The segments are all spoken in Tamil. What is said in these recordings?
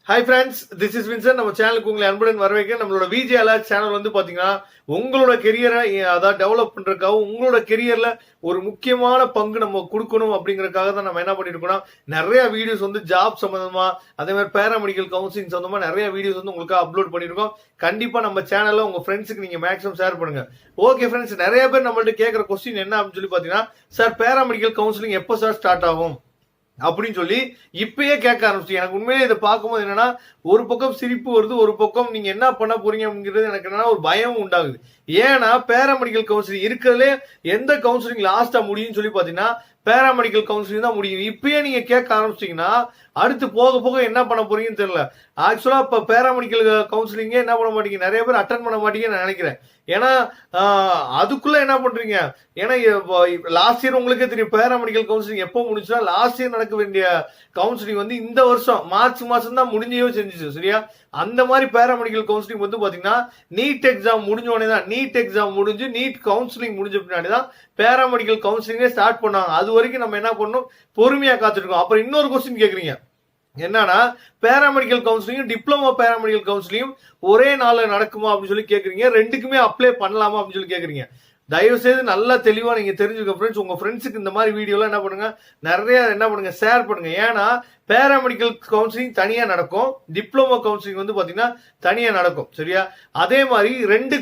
Hi friends, this is Vinson. நம்ம சேனலுக்கு உங்களை அன்புடன் வரவேற்க. நம்மளோட விஜே அலர்ட் சேனல் வந்து பாத்தீங்கன்னா உங்களோட கெரியரை அதாவது டெவலப் பண்றதுக்காகவும் உங்களோட கெரியர்ல ஒரு முக்கியமான பங்கு நம்ம கொடுக்கணும் அப்படிங்கறதுக்காக தான் நம்ம என்ன பண்ணிருக்கோம், நிறைய வீடியோஸ் வந்து ஜாப் சம்பந்தமா, அதே மாதிரி பேராமெடிக்கல் கவுன்சிலிங் சம்பந்தமா நிறைய வீடியோஸ் வந்து உங்களுக்கு அப்லோட் பண்ணிருக்கோம். கண்டிப்பா நம்ம சேனல்ல உங்க ஃப்ரெண்ட்ஸுக்கு நீங்க மேக்ஸிமம் ஷேர் பண்ணுங்க. ஓகே ஃப்ரெண்ட்ஸ், நிறைய பேர் நம்மள்ட்ட கேட்கற கொஸ்டின் என்ன அப்படின்னு சொல்லி பாத்தீங்கன்னா, சார் பேராமெடிக்கல் கவுன்சிலிங் எப்போ சார் ஸ்டார்ட் ஆகும் அப்படின்னு சொல்லி இப்பயே கேட்க ஆரம்பிச்சு. எனக்கு உண்மையிலே இதை பார்க்கும்போது என்னன்னா, ஒரு பக்கம் சிரிப்பு வருது, ஒரு பக்கம் நீங்க என்ன பண்ண போறீங்க அப்படிங்கிறது எனக்கு என்னன்னா ஒரு பயம் உண்டாகுது. ஏன்னா பேராமெடிக்கல் கவுன்சிலிங் இருக்கிறதுலே எந்த கவுன்சிலிங் லாஸ்டா முடியும்னு சொல்லி பாத்தீங்கன்னா பேராமெடிக்கல் கவுன்சிலிங் தான் முடியும். இப்பயே நீங்க கேட்க ஆரம்பிச்சிட்டீங்கன்னா அடுத்து போக போக என்ன பண்ண போறீங்கன்னு தெரியல. ஆக்சுவலா இப்ப பேராமெடிக்கல் கவுன்சிலிங்கே என்ன பண்ண மாட்டீங்க, நிறைய பேர் அட்டன் பண்ண மாட்டீங்கன்னு நான் நினைக்கிறேன். ஏன்னா அதுக்குள்ள என்ன பண்றீங்க, ஏன்னா லாஸ்ட் இயர் உங்களுக்கே தெரியும் பேராமெடிக்கல் கவுன்சிலிங் எப்போ முடிச்சுன்னா லாஸ்ட் இயர் நடக்க வேண்டிய கவுன்சிலிங் வந்து இந்த வருஷம் மார்ச் மாசம் தான் முடிஞ்சவே செஞ்சுச்சு. சரியா, அந்த மாதிரி பேராமெடிக்கல் கவுன்சிலிங் வந்து பாத்தீங்கன்னா நீட் எக்ஸாம் முடிஞ்ச உடனே தான், நீட் எக்ஸாம் முடிஞ்சு நீட் கவுன்சிலிங் முடிஞ்ச பின்னாடி தான் பேராமெடிக்கல் கவுன்சிலிங்கே ஸ்டார்ட் பண்ணாங்க. அது வரைக்கும் நம்ம என்ன பண்ணணும், பொறுமையா காத்துருக்கோம். அப்புறம் இன்னொரு கொஸ்டின் கேக்குறீங்க, என்னன்னா paramedical counselling diploma paramedical counselling ஒரே நாள்ல நடக்குமா அப்படின்னு சொல்லி கேக்குறீங்க. ரெண்டுக்குமே அப்ளை பண்ணலாமா அப்படின்னு சொல்லி கேக்குறீங்க. தயவு செய்து நல்லா தெளிவா நீங்க தெரிஞ்சுக்க ஃப்ரெண்ட்ஸ். உங்க ஃப்ரெண்ட்ஸுக்கு இந்த மாதிரி வீடியோலாம் என்ன பண்ணுங்க, நிறைய என்ன பண்ணுங்க, ஷேர் பண்ணுங்க. ஏன்னா பேராமெடிக்கல் கவுன்சிலிங் தனியா நடக்கும், டிப்ளமோ கவுன்சிலிங் வந்து பாத்தீங்கன்னா தனியா நடக்கும். சரியா, அதே மாதிரி ரெண்டு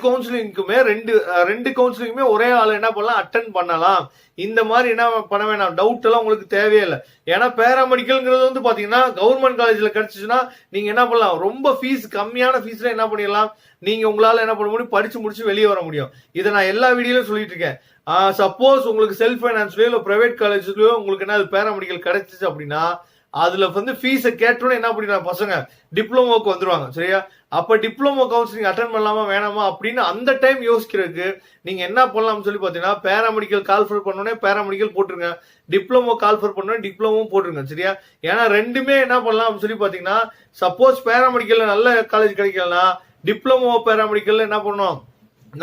கவுன்சிலிங்குமே ஒரே ஆள் என்ன பண்ணலாம், அட்டன் பண்ணலாம். இந்த மாதிரி என்ன பண்ண வேணாம், டவுட் எல்லாம் உங்களுக்கு தேவையே இல்லை. ஏன்னா பேராமெடிக்கல்ங்கிறது வந்து பாத்தீங்கன்னா கவர்மெண்ட் காலேஜ்ல கிடைச்சிச்சுன்னா நீங்க என்ன பண்ணலாம், ரொம்ப ஃபீஸ் கம்மியான ஃபீஸ்ல என்ன பண்ணிடலாம், நீங்க உங்களால என்ன பண்ண முடியும், படிச்சு முடிச்சு வெளியே வர முடியும். இதை நான் எல்லா வீடியோலயும் சொல்லிட்டு இருக்கேன். சப்போஸ் உங்களுக்கு செல்ஃப் பைனான்ஸ்லயோ இல்ல பிரைவேட் காலேஜ்லயோ உங்களுக்கு என்ன பேராமெடிக்கல் கிடைச்சிச்சு அப்படின்னா அதுல வந்து ஃபீஸை கேட்டோன்னு என்ன பண்ணிடுறாங்க பசங்க, டிப்ளமோக்கு வந்துருவாங்க. சரியா, அப்ப டிப்ளமோ கவுன்சிலிங் அட்டன் பண்ணலாமா வேணாமா அப்படின்னு அந்த டைம் யோசிக்கிறதுக்கு நீங்க என்ன பண்ணலாம்னு சொல்லி பாத்தீங்கன்னா, பேராமெடிக்கல் கால்ஃபர் பண்ணோன்னே பேராமெடிக்கல் போட்டுருங்க, டிப்ளமோ கால்ஃபர் பண்ணோன்னே டிப்ளமோ போட்டுருங்க. சரியா, ஏன்னா ரெண்டுமே என்ன பண்ணலாம் அப்படின்னு சொல்லி பாத்தீங்கன்னா, சப்போஸ் பேராமெடிக்கல்ல நல்ல காலேஜ் கிடைக்கலன்னா டிப்ளமோ பேராமெடிக்கல்ல என்ன பண்ணும்,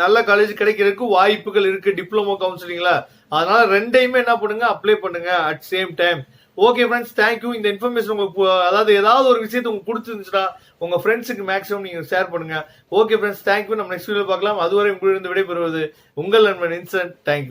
நல்ல காலேஜ் கிடைக்கிறதுக்கு வாய்ப்புகள் இருக்கு டிப்ளமோ கவுன்சிலிங்ல. அதனால ரெண்டையுமே என்ன பண்ணுங்க, அப்ளை பண்ணுங்க at same time. Okay friends, thank you. இந்த இன்ஃபர்மேஷன் உங்களுக்கு அதாவது ஏதாவது ஒரு விஷயத்தை உங்களுக்கு பிடிச்சிருந்துச்சுன்னா உங்க ஃப்ரெண்ட்ஸுக்கு மேக்ஸிமம் நீங்க ஷேர் பண்ணுங்க. Okay friends, thank you. நம்ம நெக்ஸ்ட் வீடியோ பார்க்கலாம். அதுவரை உங்களிடம் விடைபெறுவது உங்கள் நண்பன் இன்சன். தேங்க்யூ.